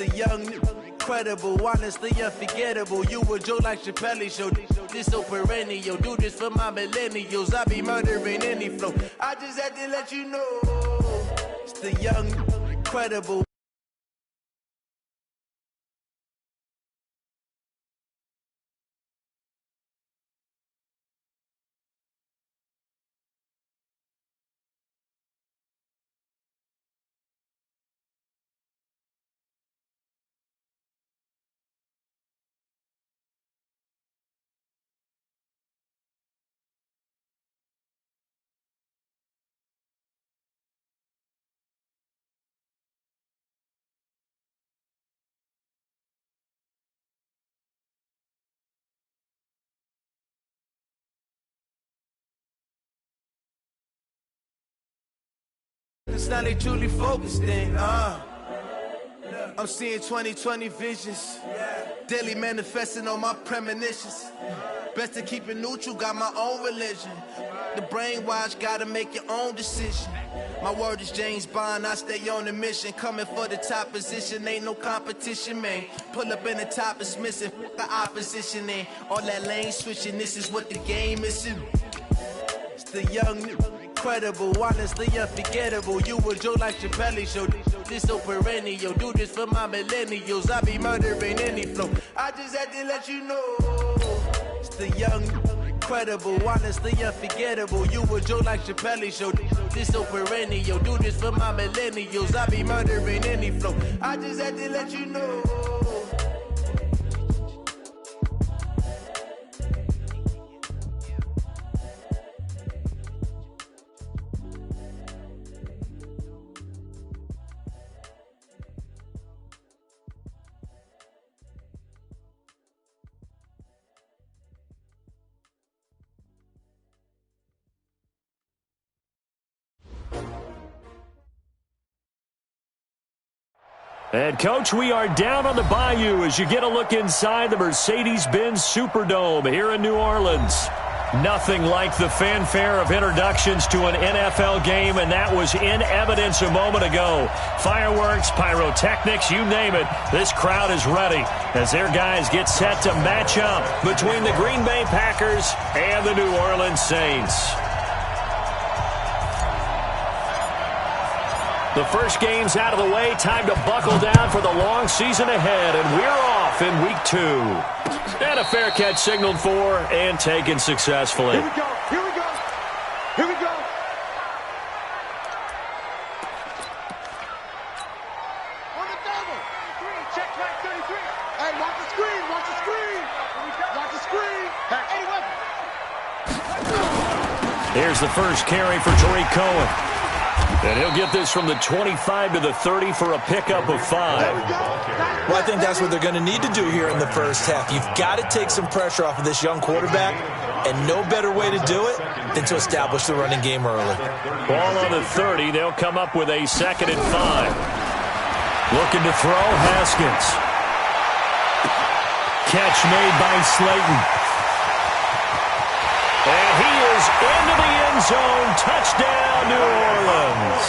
the young, incredible, honestly unforgettable. You a joke like Chappelle Show. This so perennial. Do this for my millennials. I be murdering any flow. I just had to let you know. It's the young, incredible. It's not they truly focused in, I'm seeing 2020 visions. Daily manifesting on my premonitions. Best to keep it neutral, got my own religion. The brainwash, gotta make your own decision. My word is James Bond, I stay on the mission. Coming for the top position, ain't no competition, man. Pull up in the top, it's missing, the opposition, ain't all that lane switching, this is what the game is. It's the young, incredible, honestly unforgettable. You a joke like Chappelle Show. This so perennial. Do this for my millennials. I be murdering any flow. I just had to let you know. It's the young, incredible, honestly unforgettable. You a joke like Chappelle Show. This so perennial. Do this for my millennials. I be murdering any flow. I just had to let you know. And, Coach, we are down on the Bayou as you get a look inside the Mercedes-Benz Superdome here in New Orleans. Nothing like the fanfare of introductions to an NFL game, and that was in evidence a moment ago. Fireworks, pyrotechnics, you name it. This crowd is ready as their guys get set to match up between the Green Bay Packers and the New Orleans Saints. The first game's out of the way. Time to buckle down for the long season ahead, and we're off in week 2. And a fair catch signaled for and taken successfully. Here we go. Here we go. Here we go. On the double. 33. Check back 33. Hey, watch the screen. Watch the screen. Watch the screen. Hey, Here's the first carry for Tariq Cohen. And he'll get this from the 25 to the 30 for a pickup of 5. Well, I think that's what they're going to need to do here in the first half. You've got to take some pressure off of this young quarterback, and no better way to do it than to establish the running game early. Ball on the 30. They'll come up with a 2nd and 5. Looking to throw, Haskins. Catch made by Slayton. And he is into the end zone. Touchdown, New Orleans.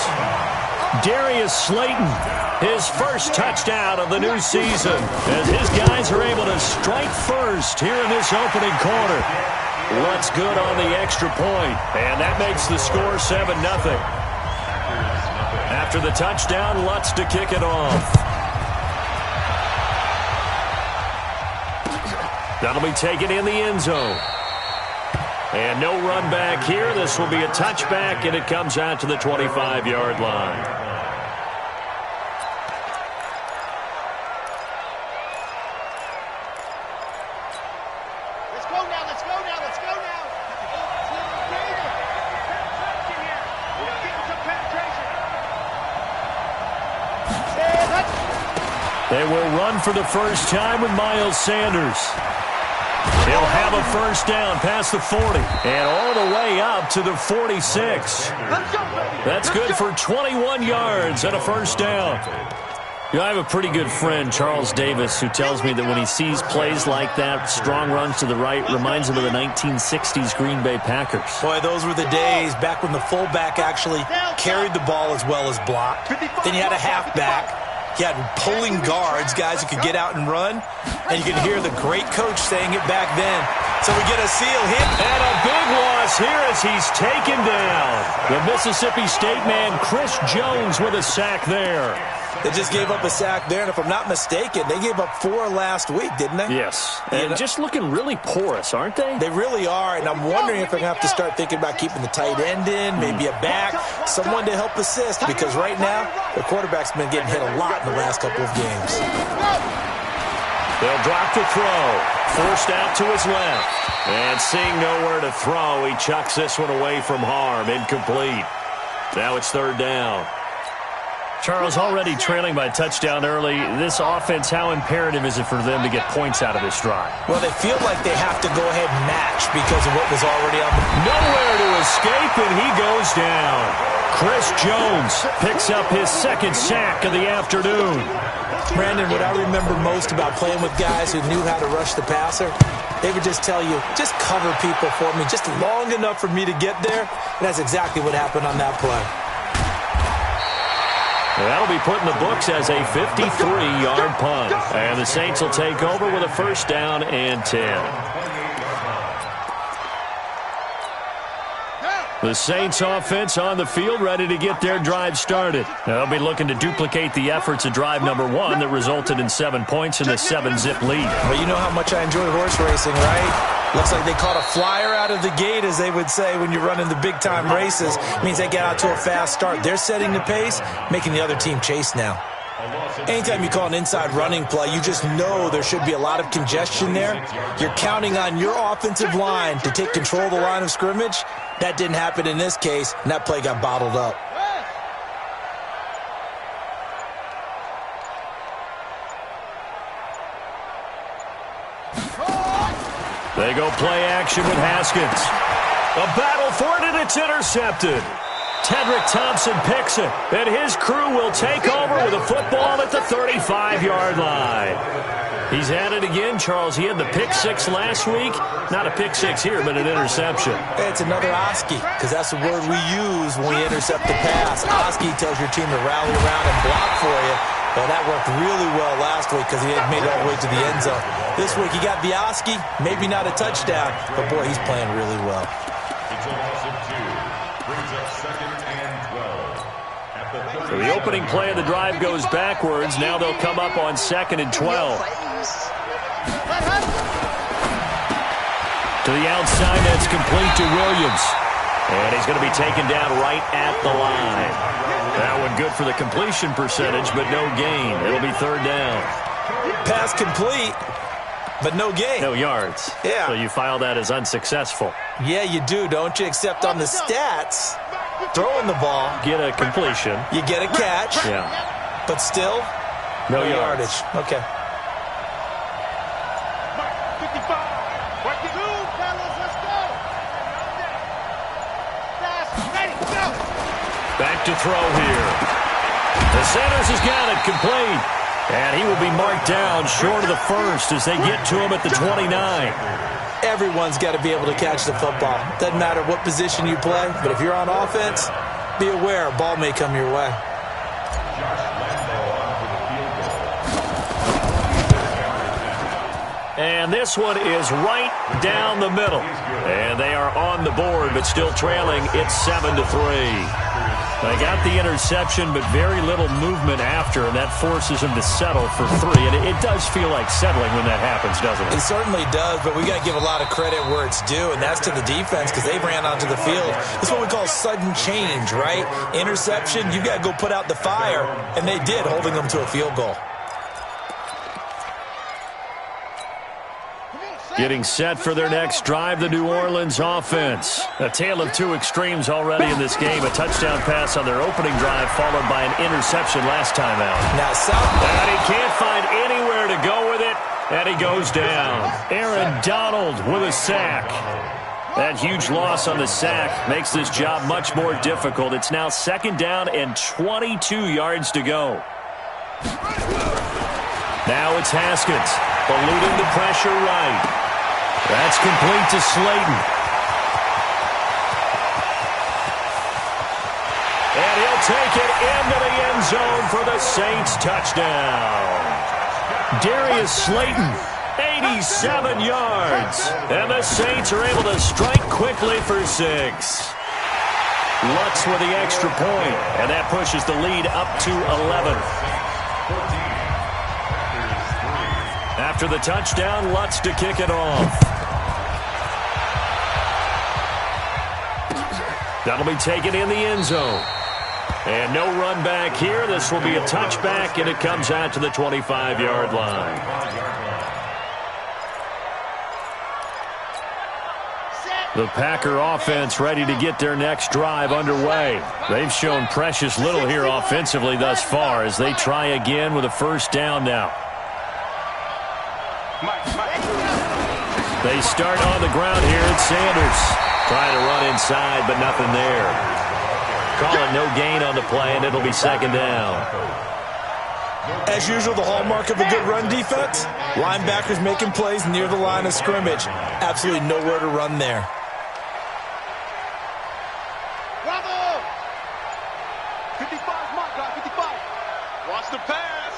Darius Slayton, his first touchdown of the new season, as his guys are able to strike first here in this opening quarter. What's good on the extra point, and that makes the score 7-0. After the touchdown, Lutz to kick it off. That'll be taken in the end zone. And no run back here. This will be a touchback, and it comes out to the 25-yard line. Let's go now. Let's go now. Let's go now. We're getting some penetration. They will run for the first time with Miles Sanders. He'll have a first down past the 40 and all the way up to the 46. That's good for 21 yards and a first down. You know, I have a pretty good friend, Charles Davis, who tells me that when he sees plays like that, strong runs to the right, reminds him of the 1960s Green Bay Packers. Boy, those were the days back when the fullback actually carried the ball as well as blocked. Then you had a halfback He had pulling guards, guys who could get out and run, and you can hear the great coach saying it back then. So we get a seal hit. And a big loss here as he's taken down. The Mississippi State man, Chris Jones, with a sack there. They just gave up a sack there, and if I'm not mistaken, they gave up 4 last week, didn't they? Yes, and just looking really porous, aren't they? They really are, and I'm wondering if they're going to have to start thinking about keeping the tight end in, maybe a back, someone to help assist, because right now, the quarterback's been getting hit a lot in the last couple of games. They'll drop the throw. Forced out to his left. And seeing nowhere to throw, he chucks this one away from harm. Incomplete. Now it's 3rd down. Charles, already trailing by a touchdown early. This offense, how imperative is it for them to get points out of this drive? Well, they feel like they have to go ahead and match because of what was already on the... Nowhere to escape, and he goes down. Chris Jones picks up his 2nd sack of the afternoon. Brandon, what I remember most about playing with guys who knew how to rush the passer, they would just tell you, just cover people for me, just long enough for me to get there. And that's exactly what happened on that play. That'll be put in the books as a 53-yard punt. And the Saints will take over with a 1st down and 10. The Saints offense on the field, ready to get their drive started. They'll be looking to duplicate the efforts of drive number 1 that resulted in 7 points in the 7-zip lead. Well, you know how much I enjoy horse racing, right? Looks like they caught a flyer out of the gate, as they would say when you're running the big-time races. It means they get out to a fast start. They're setting the pace, making the other team chase now. Anytime you call an inside running play, you just know there should be a lot of congestion there. You're counting on your offensive line to take control of the line of scrimmage. That didn't happen in this case, and that play got bottled up. They go play action with Haskins. A battle for it, and it's intercepted. Tedrick Thompson picks it, and his crew will take over with a football at the 35-yard line. He's at it again, Charles. He had the pick 6 last week. Not a pick 6 here, but an interception. It's another Oski, because that's the word we use when we intercept the pass. Oski tells your team to rally around and block for you. Well, that worked really well last week because he had made it all the way to the end zone. This week he got the Oski, maybe not a touchdown, but boy, he's playing really well. So the opening play of the drive goes backwards. Now they'll come up on 2nd and 12. To the outside, that's complete to Williams. And he's going to be taken down right at the line. That one good for the completion percentage, but no gain. It'll be 3rd down. Pass complete, but no gain. No yards. Yeah. So you file that as unsuccessful. Yeah, you do, don't you? Except on the stats, throwing the ball. Get a completion. You get a catch. Yeah. But still, no yardage. Okay. Back to throw here. The Sanders has got it complete. And he will be marked down short of the 1st as they get to him at the 29. Everyone's got to be able to catch the football. Doesn't matter what position you play, but if you're on offense, be aware a ball may come your way. And this one is right down the middle. And they are on the board, but still trailing. It's 7-3. They got the interception, but very little movement after, and that forces them to settle for 3. And it does feel like settling when that happens, doesn't it? It certainly does, but we got to give a lot of credit where it's due, and that's to the defense because they ran onto the field. It's what we call sudden change, right? Interception, you got to go put out the fire, and they did, holding them to a field goal. Getting set for their next drive, the New Orleans offense. A tale of 2 extremes already in this game. A touchdown pass on their opening drive, followed by an interception last time out. And he can't find anywhere to go with it, and he goes down. Aaron Donald with a sack. That huge loss on the sack makes this job much more difficult. It's now 2nd down and 22 yards to go. Now it's Haskins, eluding the pressure right. That's complete to Slayton. And he'll take it into the end zone for the Saints touchdown. Darius Slayton, 87 yards. And the Saints are able to strike quickly for 6. Lutz with the extra point, and that pushes the lead up to 11. After the touchdown, Lutz to kick it off. That'll be taken in the end zone. And no run back here. This will be a touchback, and it comes out to the 25-yard line. The Packer offense ready to get their next drive underway. They've shown precious little here offensively thus far as they try again with a first down now. They start on the ground here. It's Sanders trying to run inside, but nothing there. Calling no gain on the play, and it'll be second down. As usual, the hallmark of a good run defense, linebackers making plays near the line of scrimmage. Absolutely nowhere to run there. Bravo! 55, mark, guy, 55. Watch the pass.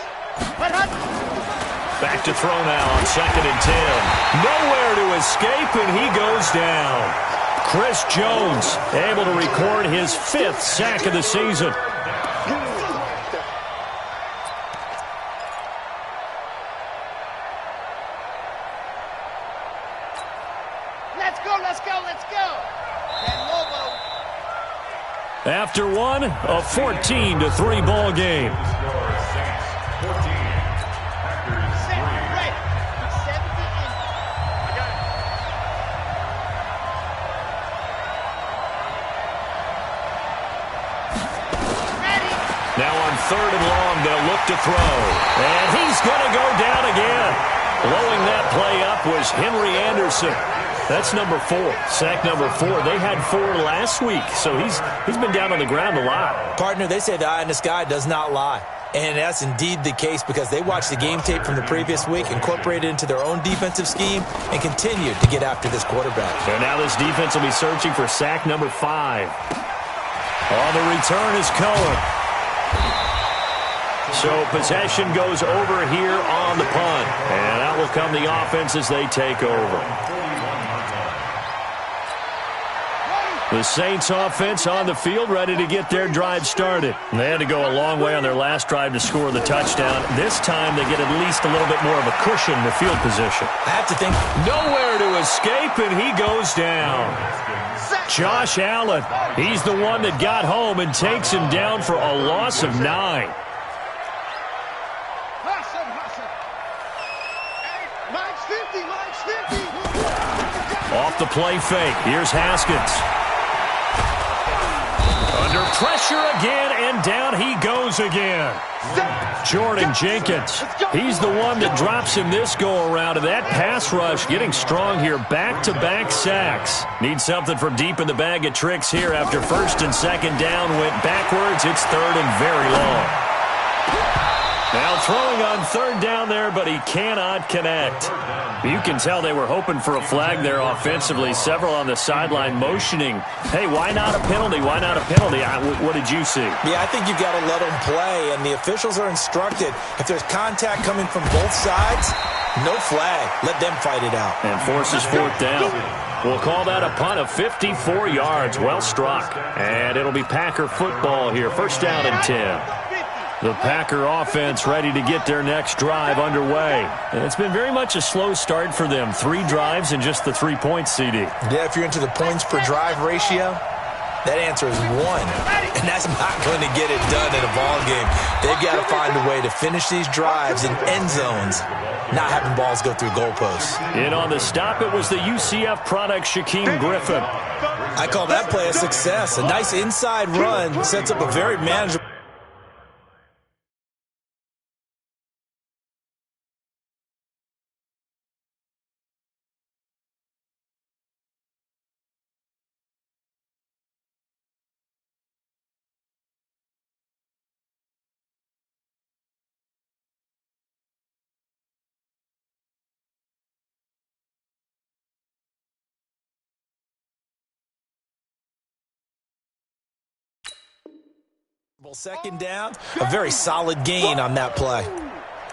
Back to throw now on 2nd and 10. Nowhere to escape, and he goes down. Chris Jones able to record his 5th sack of the season. Let's go, let's go, let's go. After one, a 14-3 ball game. Now on 3rd and long, they'll look to throw. And he's going to go down again. Blowing that play up was Henry Anderson. That's number 4, sack number 4. They had 4 last week, so he's been down on the ground a lot. Partner, they say the eye in the sky does not lie. And that's indeed the case because they watched the game tape from the previous week, incorporated it into their own defensive scheme, and continued to get after this quarterback. And now this defense will be searching for sack number 5. On the return is Cohen. So possession goes over here on the punt. And out will come the offense as they take over. The Saints offense on the field ready to get their drive started. They had to go a long way on their last drive to score the touchdown. This time they get at least a little bit more of a cushion in the field position. I have to think. Nowhere to escape, and he goes down. Josh Allen, he's the one that got home and takes him down for a loss of 9. Off the play fake. Here's Haskins. Under pressure again, and down he goes again. Jordan Jenkins, he's the one that drops him this go-around, and that pass rush getting strong here. Back-to-back sacks. Need something from deep in the bag of tricks here after 1st and 2nd down went backwards. It's 3rd and very long. Now throwing on 3rd down there, but he cannot connect. You can tell they were hoping for a flag there offensively. Several on the sideline motioning, hey, why not a penalty? Why not a penalty? What did you see? Yeah, I think you've got to let them play, and the officials are instructed. If there's contact coming from both sides, no flag. Let them fight it out. And forces 4th down. We'll call that a punt of 54 yards. Well struck. And it'll be Packer football here. 1st down and 10. The Packer offense ready to get their next drive underway. And it's been very much a slow start for them. 3 drives and just the 3 points, CD. Yeah, if you're into the points per drive ratio, that answer is 1. And that's not going to get it done in a ball game. They've got to find a way to finish these drives in end zones, not having balls go through goalposts. In on the stop, it was the UCF product, Shaquem Griffin. I call that play a success. A nice inside run sets up a very manageable. Second down, a very solid gain on that play.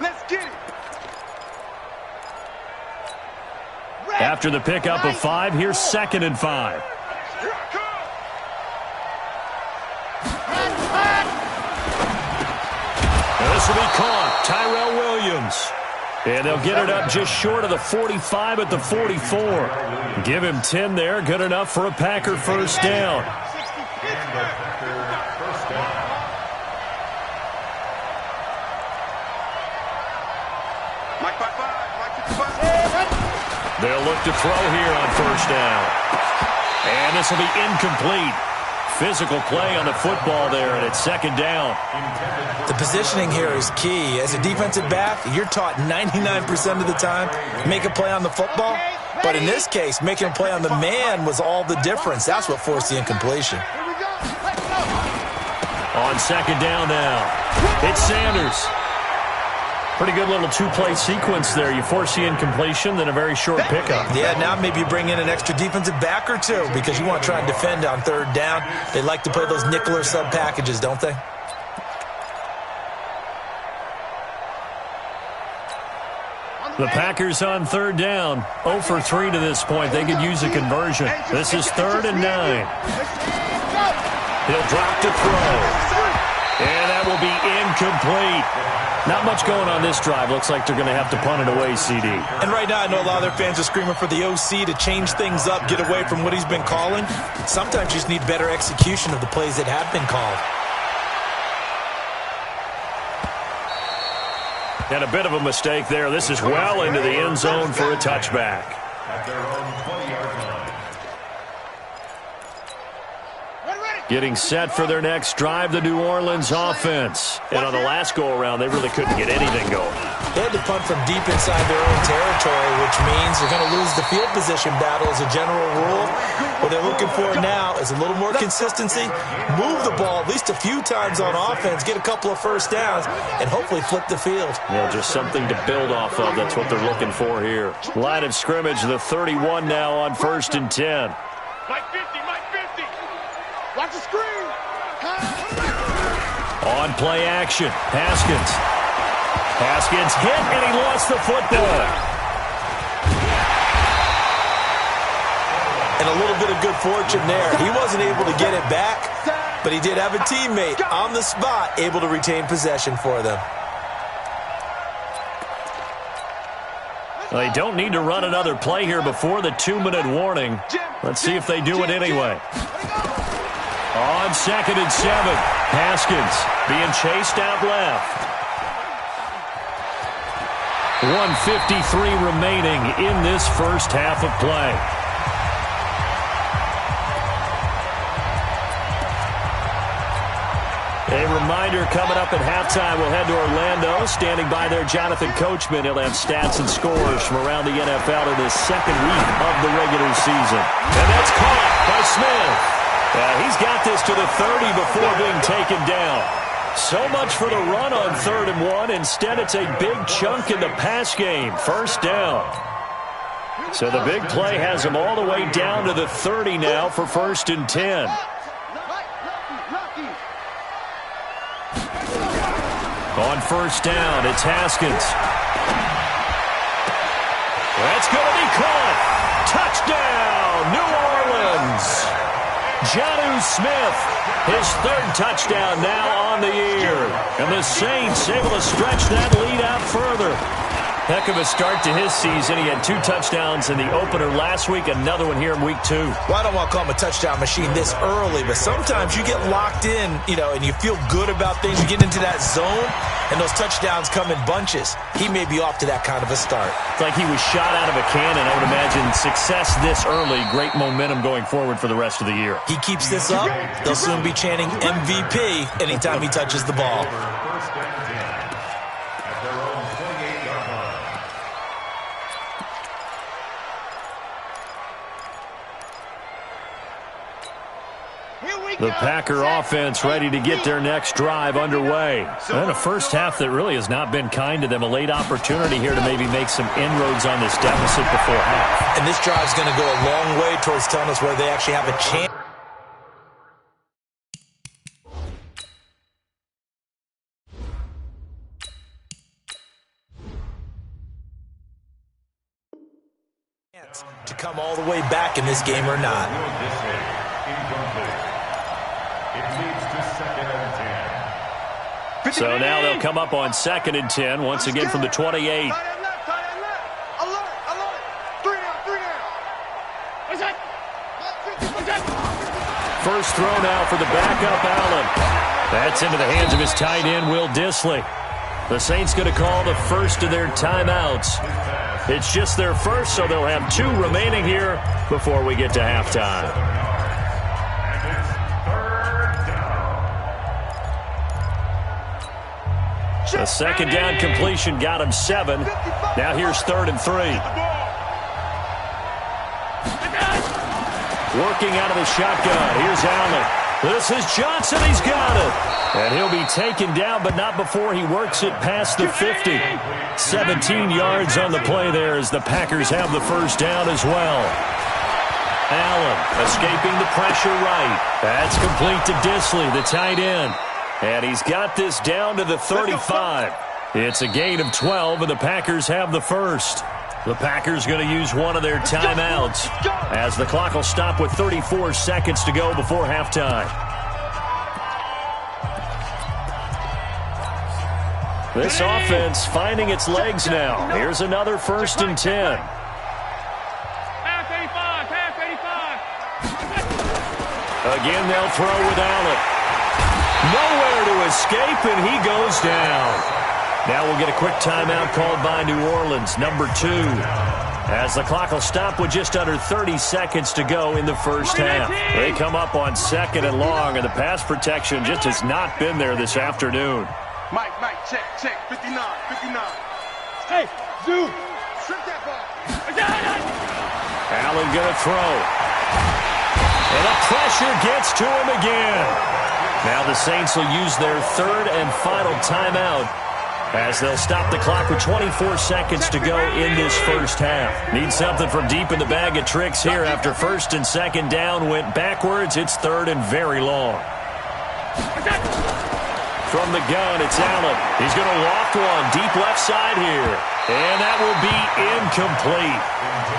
Let's get it. After the pickup of 5, here's 2nd and 5. And this will be caught. Tyrell Williams. And they'll get it up just short of the 45 at the 44. Give him 10 there. Good enough for a Packer first down. They'll look to throw here on first down. And this will be incomplete. Physical play on the football there, and it's 2nd down. The positioning here is key. As a defensive back, you're taught 99% of the time, make a play on the football. But in this case, making a play on the man was all the difference. That's what forced the incompletion. On 2nd down now, it's Sanders. Pretty good little two-play sequence there. You force the incompletion, then a very short pickup. Yeah, now maybe you bring in an extra defensive back or two because you want to try and defend on 3rd down. They like to play those nickel or sub packages, don't they? The Packers on 3rd down. 0 for 3 to this point. They could use a conversion. This is 3rd and 9. He'll drop to throw. And that will be incomplete. Not much going on this drive. Looks like they're going to have to punt it away, CD. And right now I know a lot of their fans are screaming for the OC to change things up, get away from what he's been calling. Sometimes you just need better execution of the plays that have been called. And a bit of a mistake there. This is well into the end zone for a touchback. Getting set for their next drive, the New Orleans offense. And on the last go-around, they really couldn't get anything going. They had to punt from deep inside their own territory, which means they're going to lose the field position battle as a general rule. What they're looking for now is a little more consistency, move the ball at least a few times on offense, get a couple of first downs, and hopefully flip the field. Yeah, just something to build off of. That's what they're looking for here. Line of scrimmage, the 31 now on 1st and 10. Mike 50, Mike 50. Watch the screen. On play action, Haskins. Haskins hit, and he lost the football. And a little bit of good fortune there. He wasn't able to get it back, but he did have a teammate on the spot able to retain possession for them. Well, they don't need to run another play here before the 2-minute warning. Let's see if they do it anyway. On 2nd and 7, Haskins being chased out left. 1:53 remaining in this first half of play. A reminder coming up at halftime, we'll head to Orlando. Standing by there, Jonathan Coachman. He'll have stats and scores from around the NFL in this 2nd week of the regular season. And that's caught by Smith. He's got this to the 30 before being taken down. So much for the run on 3rd and 1. Instead, it's a big chunk in the pass game. First down. So the big play has him all the way down to the 30 now for 1st and 10. On 1st down, it's Haskins. That's going to be caught. Touchdown, New Orleans. Jonnu Smith, his 3rd touchdown now on the year. And the Saints able to stretch that lead out further. Heck of a start to his season. He had 2 touchdowns in the opener last week, another one here in week 2. Well, I don't want to call him a touchdown machine this early, but sometimes you get locked in, and you feel good about things. You get into that zone, and those touchdowns come in bunches. He may be off to that kind of a start. It's like he was shot out of a cannon. I would imagine success this early, great momentum going forward for the rest of the year. He keeps this up, they'll soon be chanting MVP anytime he touches the ball. The Packer offense ready to get their next drive underway. And a first half that really has not been kind to them. A late opportunity here to maybe make some inroads on this deficit before half. And this drive's going to go a long way towards telling us whether they actually have a chance. chance to come all the way back in this game or not. So now they'll come up on 2nd and 10, once again from the 28. First throw now for the backup Allen. That's into the hands of his tight end, Will Dissly. The Saints going to call the first of their timeouts. It's just their first, so they'll have 2 remaining here before we get to halftime. The second down completion got him 7. Now here's 3rd and 3. Working out of the shotgun. Here's Allen. This is Johnson. He's got it. And he'll be taken down, but not before he works it past the 50. 17 yards on the play there as the Packers have the first down as well. Allen escaping the pressure right. That's complete to Dissly, the tight end. And he's got this down to the 35. It's a gain of 12, and the Packers have the first. The Packers going to use one of their timeouts as the clock will stop with 34 seconds to go before halftime. This offense finding its legs now. Here's another 1st and 10. Again, they'll throw with Allen. Nowhere to escape, and he goes down. Now we'll get a quick timeout called by New Orleans, number 2. As the clock will stop with just under 30 seconds to go in the first half. They come up on 2nd and long, and the pass protection just has not been there this afternoon. Mike, check, 59. Hey, Zoo, strip that ball. Allen gonna throw. And the pressure gets to him again. Now the Saints will use their 3rd and final timeout as they'll stop the clock with 24 seconds to go in this first half. Need something from deep in the bag of tricks here after 1st and 2nd down went backwards. It's 3rd and very long. From the gun, it's Allen. He's going to loft one deep left side here. And that will be incomplete.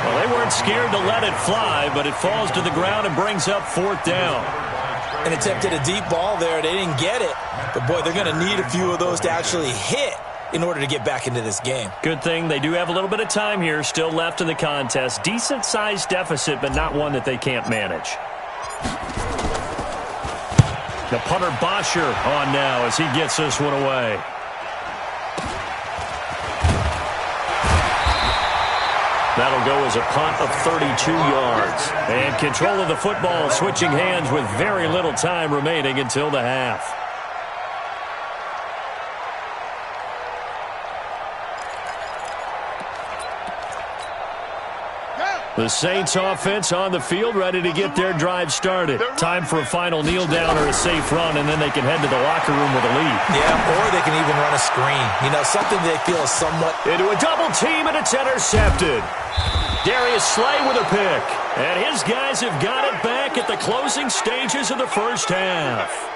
Well, they weren't scared to let it fly, but it falls to the ground and brings up 4th down. And attempted a deep ball there. They didn't get it. But, boy, they're going to need a few of those to actually hit in order to get back into this game. Good thing they do have a little bit of time here still left in the contest. Decent-sized deficit, but not one that they can't manage. The punter Bosher on now as he gets this one away. That'll go as a punt of 32 yards. And control of the football switching hands with very little time remaining until the half. The Saints offense on the field, ready to get their drive started. Time for a final kneel down or a safe run, and then they can head to the locker room with a lead. Yeah, or they can even run a screen. You know, something they feel is somewhat... Into a double team, and it's intercepted. Darius Slay with a pick. And his guys have got it back at the closing stages of the first half.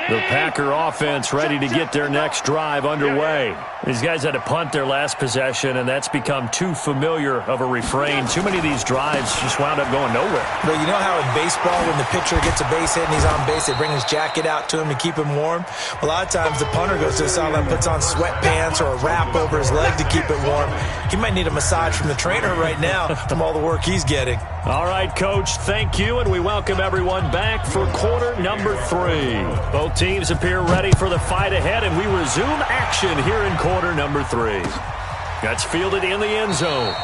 The Packer offense ready to get their next drive underway. These guys had to punt their last possession, and that's become too familiar of a refrain. Too many of these drives just wound up going nowhere. But you know how in baseball, when the pitcher gets a base hit and he's on base, they bring his jacket out to him to keep him warm? A lot of times the punter goes to the sideline, puts on sweatpants or a wrap over his leg to keep it warm. He might need a massage from the trainer right now from all the work he's getting. All right, Coach, thank you, and we welcome everyone back for quarter number 3. Both teams appear ready for the fight ahead, and we resume action here in quarter number 3. That's fielded in the end zone.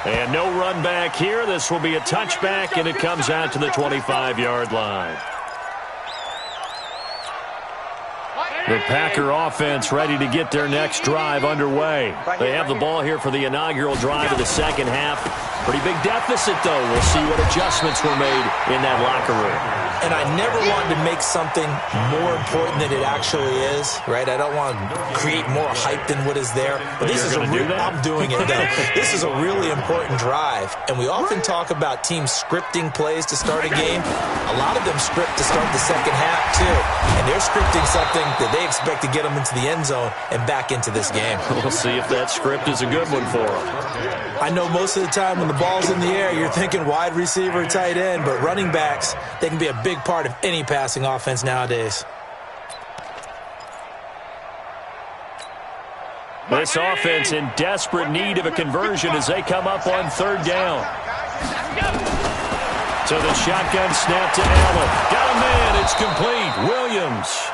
And no run back here. This will be a touchback, and it comes out to the 25-yard line. The Packer offense ready to get their next drive underway. They have the ball here for the inaugural drive of the second half. Pretty big deficit, though. We'll see what adjustments were made in that locker room. And I never wanted to make something more important than it actually is, right? I don't want to create more hype than what is there. But this is a real, I'm doing it, though. This is a really important drive. And we often talk about teams scripting plays to start a game. A lot of them script to start the second half, too. And they're scripting something that They expect to get them into the end zone and back into this game. We'll see if that script is a good one for them. I know most of the time when the ball's in the air, you're thinking wide receiver, tight end, but running backs, they can be a big part of any passing offense nowadays. This offense in desperate need of a conversion as they come up on third down. So the shotgun snap to Allen. Got a man. It's complete. Williams.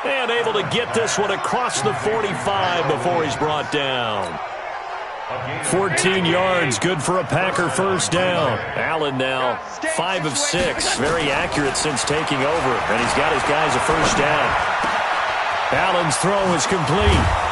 And able to get this one across the 45 before he's brought down. 14 yards. Good for a Packer first down. Allen now 5 of 6. Very accurate since taking over. And he's got his guys a first down. Allen's throw is complete.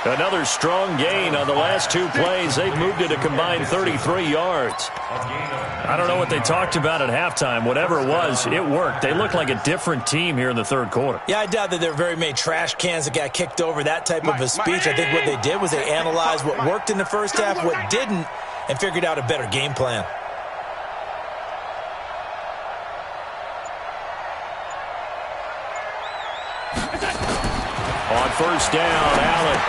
Another strong gain on the last 2 plays. They've moved it a combined 33 yards. I don't know what they talked about at halftime. Whatever it was, it worked. They look like a different team here in the third quarter. Yeah, I doubt that there were very many trash cans that got kicked over, that type of a speech. I think what they did was they analyzed what worked in the first half, what didn't, and figured out a better game plan. On first down, Allen.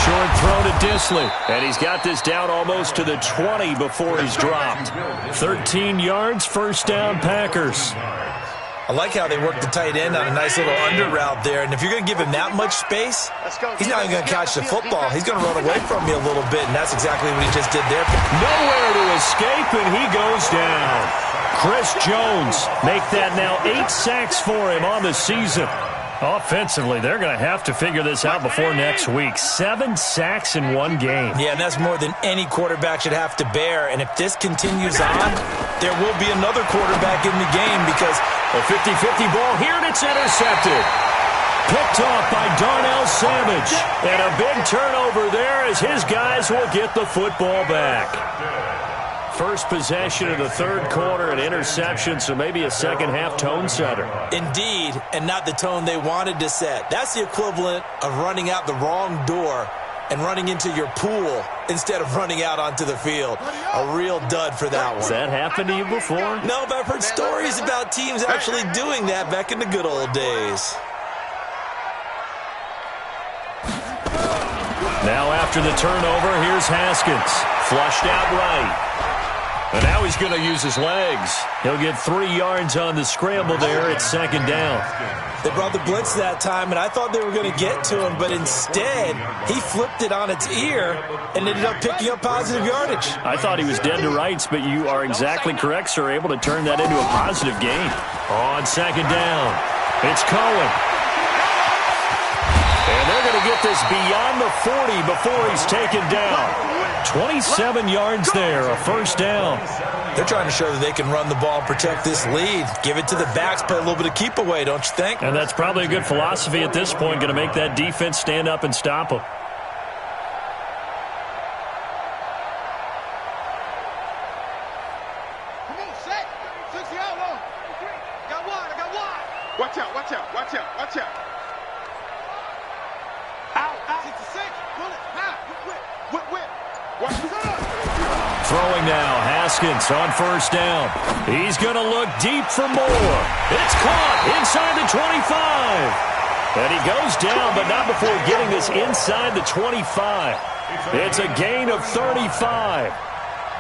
Short throw to Disley. And he's got this down almost to the 20 before he's dropped. 13 yards, first down, Packers. I like how they work the tight end on a nice little under route there. And if you're going to give him that much space, he's not even going to catch the football. He's going to run away from you a little bit, and that's exactly what he just did there. Nowhere to escape, and he goes down. Chris Jones make that now 8 sacks for him on the season. Offensively, they're going to have to figure this out before next week. 7 sacks in 1 game. Yeah, and that's more than any quarterback should have to bear. And if this continues on, there will be another quarterback in the game because a 50-50 ball here, and it's intercepted. Picked off by Darnell Savage. And a big turnover there as his guys will get the football back. First possession of the third quarter, an interception, so maybe a second-half tone setter. Indeed, and not the tone they wanted to set. That's the equivalent of running out the wrong door and running into your pool instead of running out onto the field. A real dud for that one. Has that happened to you before? No, but I've heard stories about teams actually doing that back in the good old days. Now after the turnover, here's Haskins. Flushed out right. And now he's going to use his legs. He'll get 3 yards on the scramble there at second down. They brought the blitz that time, and I thought they were going to get to him, but instead, he flipped it on its ear and ended up picking up positive yardage. I thought he was dead to rights, but you are exactly correct, sir. Able to turn that into a positive gain. On second down, it's Cohen. And they're going to get this beyond the 40 before he's taken down. 27 yards there, a first down. They're trying to show that they can run the ball and protect this lead. Give it to the backs, play a little bit of keep away, don't you think? And that's probably a good philosophy at this point, going to make that defense stand up and stop them. Come on, set. 60 out long. Got one, I got one. Watch out, watch out, watch out, watch out. Out. 66. Pull it. Now. Whip. Watch the run. Throwing now, Haskins on first down. He's going to look deep for more. It's caught inside the 25. And he goes down, but not before getting this inside the 25. It's a gain of 35.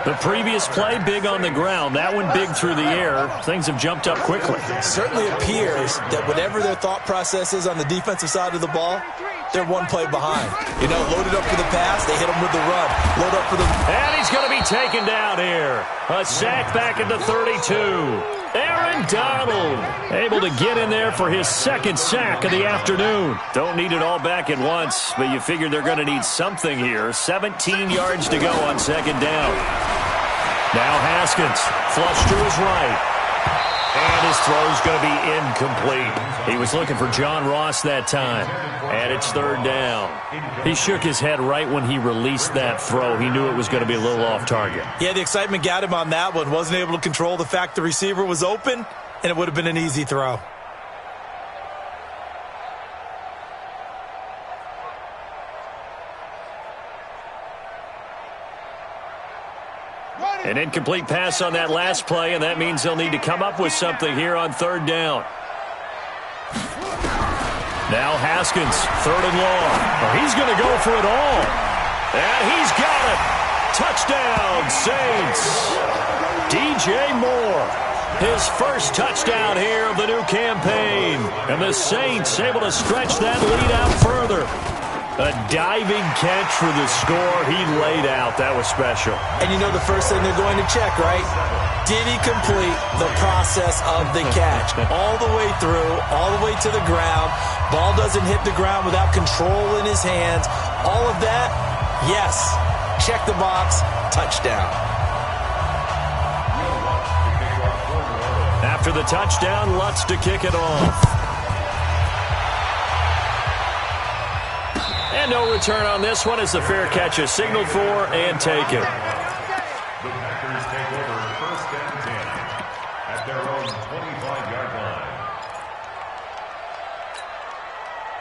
The previous play, big on the ground. That one big through the air. Things have jumped up quickly. Certainly appears that whatever their thought process is on the defensive side of the ball, they're one play behind. You know, loaded up for the pass, they hit him with the run. Load up for the... And he's going to be taken down here. A sack back at the 32. Aaron Donald able to get in there for his second sack of the afternoon. Don't need it all back at once, but you figure they're going to need something here. 17 yards to go on second down. Now Haskins, flush to his right. And his throw's going to be incomplete. He was looking for John Ross that time. And it's third down. He shook his head right when he released that throw. He knew it was going to be a little off target. Yeah, the excitement got him on that one. Wasn't able to control the fact the receiver was open, and it would have been an easy throw. An incomplete pass on that last play, and that means they'll need to come up with something here on third down. Now Haskins, 3rd and long. Oh, he's going to go for it all. And he's got it. Touchdown, Saints. DJ Moore, his first touchdown here of the new campaign. And the Saints able to stretch that lead out further. A diving catch for the score. He laid out. That was special. And you know the first thing they're going to check, right? Did he complete the process of the catch? All the way through, all the way to the ground. Ball doesn't hit the ground without control in his hands. All of that, yes. Check the box. Touchdown. After the touchdown, Lutz to kick it off. And no return on this one as the fair catch is signaled for and taken. The Packers take over 1st and 10 at their own 25-yard line.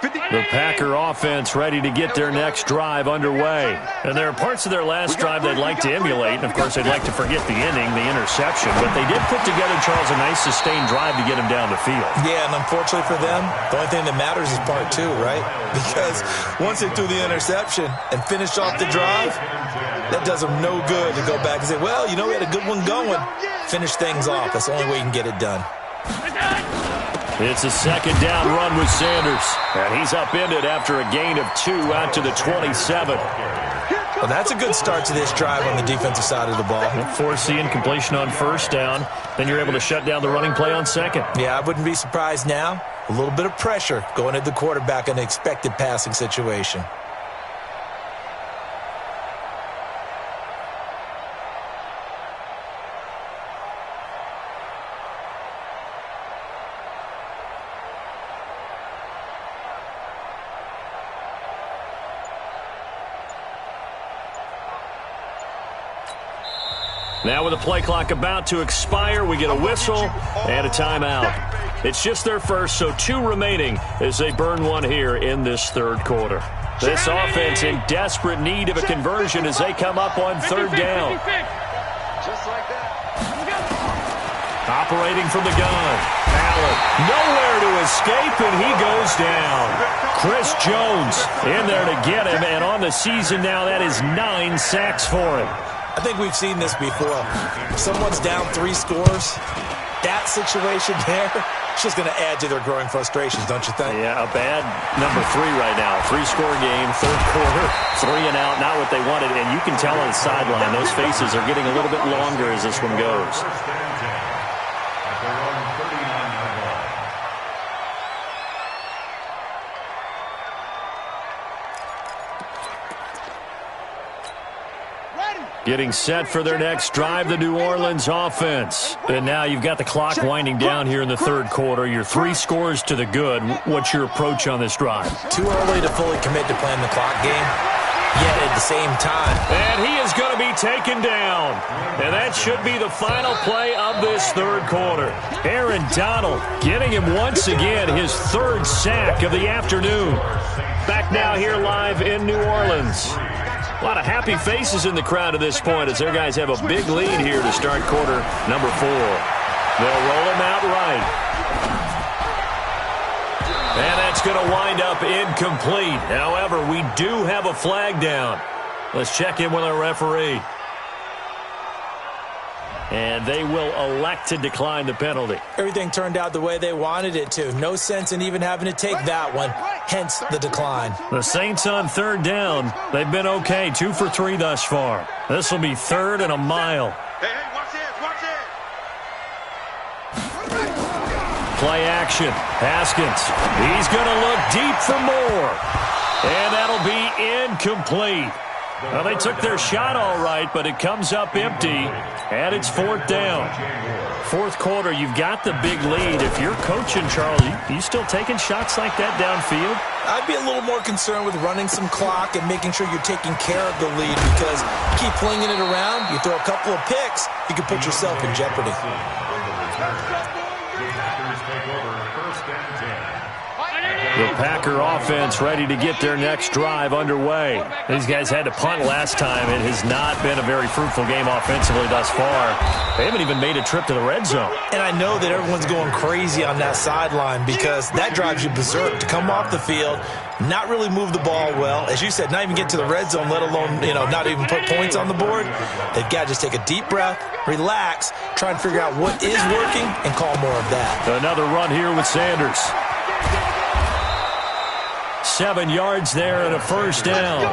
The Packer offense ready to get their next drive underway. And there are parts of their last drive they'd like to emulate. And, of course, they'd like to forget the ending, the interception. But they did put together, Charles, a nice sustained drive to get him down the field. Yeah, and unfortunately for them, the only thing that matters is part 2, right? Because once they threw the interception and finished off the drive, that does them no good to go back and say, well, you know, we had a good one going. Finish things off. That's the only way you can get it done. It's a 2nd down run with Sanders. And he's upended after a gain of 2 out to the 27. Well, that's a good start to this drive on the defensive side of the ball. Force the incompletion on 1st down. Then you're able to shut down the running play on 2nd. Yeah, I wouldn't be surprised now. A little bit of pressure going at the quarterback in an expected passing situation. Now with the play clock about to expire, we get a whistle and a timeout. It's just their first, so 2 remaining as they burn one here in this 3rd quarter. This offense in desperate need of a conversion as they come up on 3rd down. Just like that. Operating from the gun. Allen nowhere to escape, and he goes down. Chris Jones in there to get him, and on the season now, that is 9 sacks for him. I think we've seen this before. If someone's down 3 scores, that situation there, it's just going to add to their growing frustrations, don't you think? Yeah, a bad number 3 right now. 3-score game, 3rd quarter, 3 and out, not what they wanted. And you can tell on the sideline, those faces are getting a little bit longer as this one goes. Getting set for their next drive, the New Orleans offense. And now you've got the clock winding down here in the 3rd quarter. You're 3 scores to the good. What's your approach on this drive? Too early to fully commit to playing the clock game, yet at the same time. And he is going to be taken down. And that should be the final play of this 3rd quarter. Aaron Donald getting him once again his 3rd sack of the afternoon. Back now here live in New Orleans. A lot of happy faces in the crowd at this point as their guys have a big lead here to start quarter number 4. They'll roll him out right. And that's going to wind up incomplete. However, we do have a flag down. Let's check in with our referee. And they will elect to decline the penalty. Everything turned out the way they wanted it to. No sense in even having to take that one, hence the decline. The Saints on 3rd down. They've been okay, 2 for 3 thus far. This will be 3rd and a mile. Hey, watch this, watch it. Play action. Haskins. He's going to look deep for more. And that'll be incomplete. Well, they took their shot all right, but it comes up empty, and it's 4th down. 4th quarter, you've got the big lead. If you're coaching, Charles, you still taking shots like that downfield? I'd be a little more concerned with running some clock and making sure you're taking care of the lead because keep flinging it around, you throw a couple of picks, you can put yourself in jeopardy. The Packers take over 1st and 10 at their The Packer offense ready to get their next drive underway. These guys had to punt last time. It has not been a very fruitful game offensively thus far. They haven't even made a trip to the red zone. And I know that everyone's going crazy on that sideline because that drives you berserk to come off the field, not really move the ball well. As you said, not even get to the red zone, let alone, not even put points on the board. They've got to just take a deep breath, relax, try and figure out what is working, and call more of that. Another run here with Sanders. 7 yards there and a first down.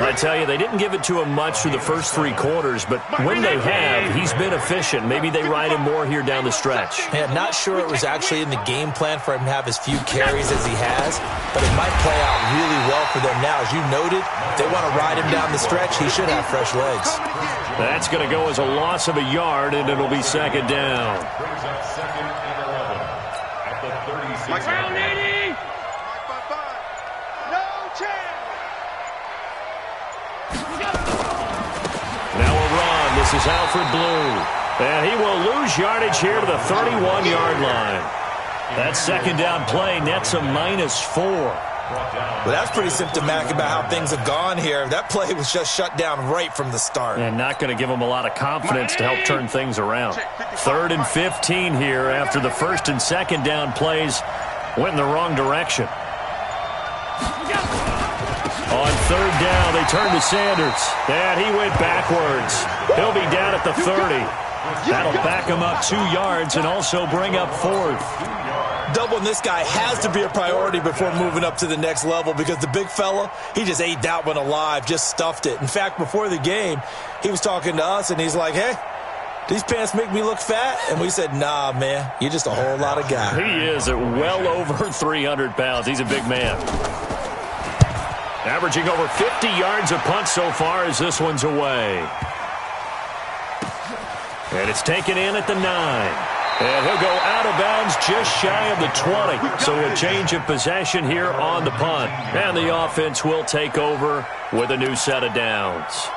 I tell you, they didn't give it to him much through the first 3 quarters, but when they have, he's been efficient. Maybe they ride him more here down the stretch. Yeah, not sure it was actually in the game plan for him to have as few carries as he has, but it might play out really well for them now. As you noted, if they want to ride him down the stretch, he should have fresh legs. That's going to go as a loss of a yard, and it'll be second down. Brings up second and 11 at the 36. Now a run. This is Alfred Blue. And he will lose yardage here to the 31-yard line. That second down play nets a -4. Well, that's pretty symptomatic about how things have gone here. That play was just shut down right from the start. And not going to give them a lot of confidence to help turn things around. 3rd and 15 here after the first and second down plays went in the wrong direction. On 3rd down, they turn to Sanders. And he went backwards. He'll be down at the 30. That'll back him up 2 yards and also bring up 4th. Doubling this guy has to be a priority before moving up to the next level because the big fella, he just ate that one alive, just stuffed it. In fact, before the game, he was talking to us, and he's like, hey, these pants make me look fat? And we said, nah, man, you're just a whole lot of guy. He is at well over 300 pounds. He's a big man. Averaging over 50 yards a punt so far as this one's away. And it's taken in at the 9. And he'll go out of bounds just shy of the 20. So a change of possession here on the punt. And the offense will take over with a new set of downs.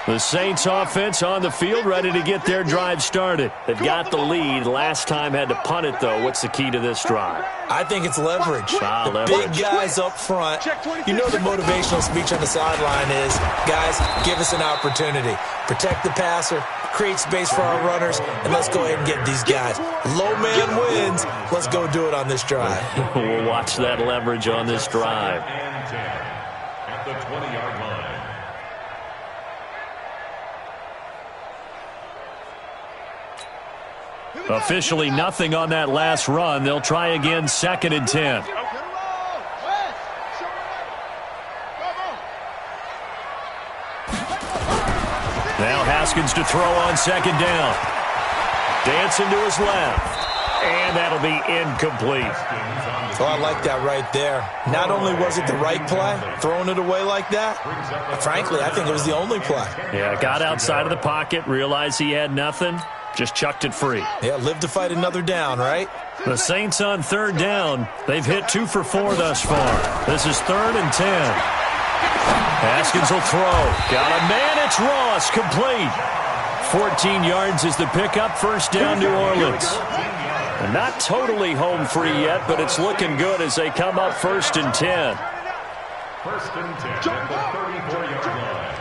The Saints offense on the field ready to get their drive started. They've got the lead. Last time had to punt it, though. What's the key to this drive? I think it's leverage. Leverage. Big guys up front. You know the motivational speech on the sideline is, guys, give us an opportunity. Protect the passer, create space for our runners, and let's go ahead and get these guys. Low man wins. Let's go do it on this drive. We'll watch that leverage on this drive. And 10 at the 20-yard line. Officially nothing on that last run. They'll try again 2nd and 10. Now Haskins to throw on 2nd down. Dancing to his left. And that'll be incomplete. Oh, I like that right there. Not only was it the right play, throwing it away like that, frankly, I think it was the only play. Yeah, got outside of the pocket, realized he had nothing, just chucked it free. Yeah, live to fight another down, right? The Saints on 3rd down. They've hit 2 for 4 thus far. This is 3rd and 10. Haskins will throw. Got a man. It's Ross. Complete. 14 yards is the pickup. First down, New Orleans. And not totally home free yet, but it's looking good as they come up 1st and 10. 1st and 10 at the 34-yard line.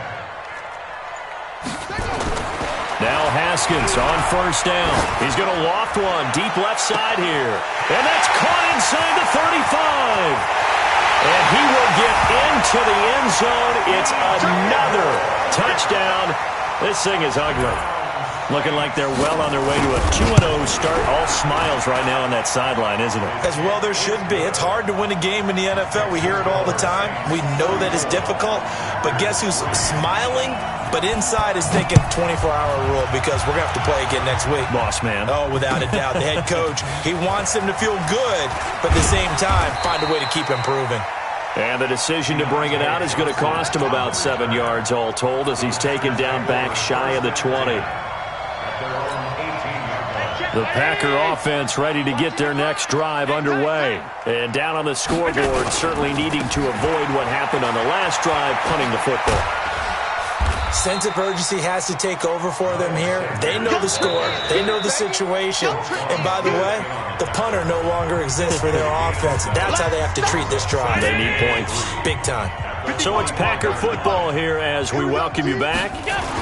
Now Haskins on 1st down. He's going to loft one deep left side here. And that's caught inside the 35. And he will get into the end zone. It's another touchdown. This thing is ugly. Looking like they're well on their way to a 2-0 start. All smiles right now on that sideline, isn't it? As well there should be. It's hard to win a game in the NFL. We hear it all the time. We know that it's difficult. But guess who's smiling? But inside is thinking 24-hour rule because we're going to have to play again next week. Boss man. Oh, without a doubt. The head coach, he wants them to feel good, but at the same time, find a way to keep improving. And the decision to bring it out is going to cost him about 7 yards all told as he's taken down back shy of the 20. The Packer offense ready to get their next drive underway. And down on the scoreboard, certainly needing to avoid what happened on the last drive, punting the football. Sense of urgency has to take over for them here. They know the score. They know the situation. And by the way, the punter no longer exists for their offense. That's how they have to treat this drive. They need points. Big time. So it's Packer football here as we welcome you back.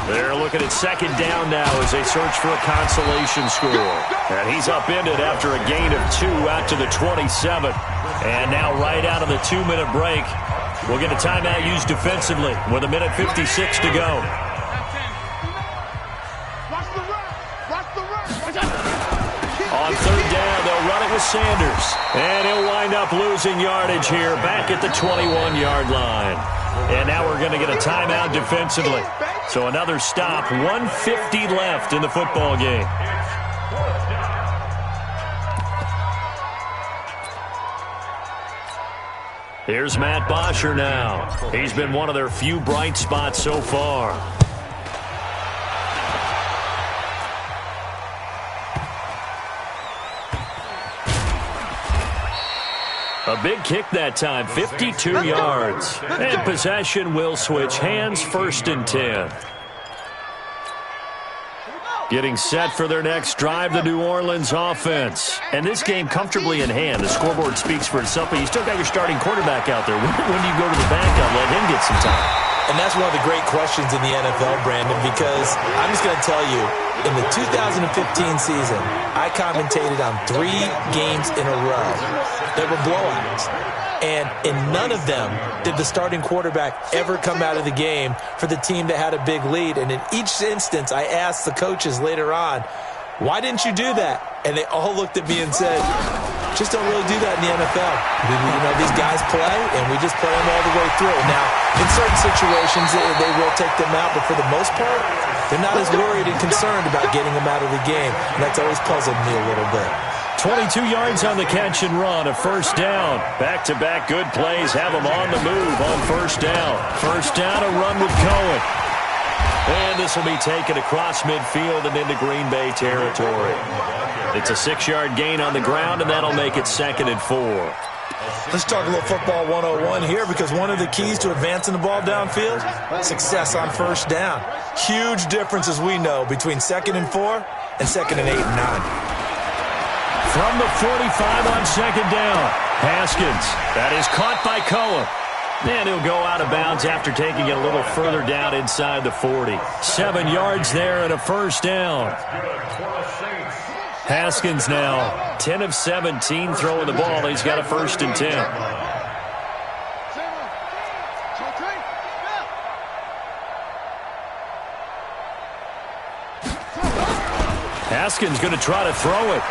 They're looking at second down now as they search for a consolation score. And he's upended after a gain of 2 out to the 27. And now right out of the 2-minute break, we'll get a timeout used defensively with 1:56 to go. On third down, they'll run it with Sanders. And he'll wind up losing yardage here back at the 21-yard line. And now we're going to get a timeout defensively. So another stop, 1:50 left in the football game. Here's Matt Bosher now. He's been one of their few bright spots so far. A big kick that time, 52 yards. And possession will switch hands, 1st and 10. Getting set for their next drive, the New Orleans offense. And this game comfortably in hand. The scoreboard speaks for itself, but you still got your starting quarterback out there. When do you go to the backup, let him get some time? And that's one of the great questions in the NFL, Brandon, because I'm just going to tell you, in the 2015 season, I commentated on 3 games in a row. They were blowouts. And in none of them did the starting quarterback ever come out of the game for the team that had a big lead. And in each instance, I asked the coaches later on, why didn't you do that? And they all looked at me and said, just don't really do that in the NFL. You know, these guys play, and we just play them all the way through. Now, in certain situations, they will take them out, but for the most part, they're not as worried and concerned about getting them out of the game. And that's always puzzled me a little bit. 22 yards on the catch and run, a 1st down. Back-to-back good plays have them on the move on 1st down. 1st down, a run with Cohen. And this will be taken across midfield and into Green Bay territory. It's a 6-yard gain on the ground, and that'll make it 2nd and 4. Let's talk a little football 101 here, because one of the keys to advancing the ball downfield, success on 1st down. Huge difference, as we know, between 2nd and 4 and 2nd and 8 and 9. From the 45 on 2nd down, Haskins. That is caught by Cohen. And he'll go out of bounds after taking it a little further down inside the 40. 7 yards there and a 1st down. Haskins now 10 of 17 throwing the ball. He's got a 1st and 10. Haskins going to try to throw it.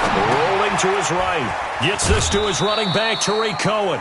Rolling to his right. Gets this to his running back, Tariq Cohen.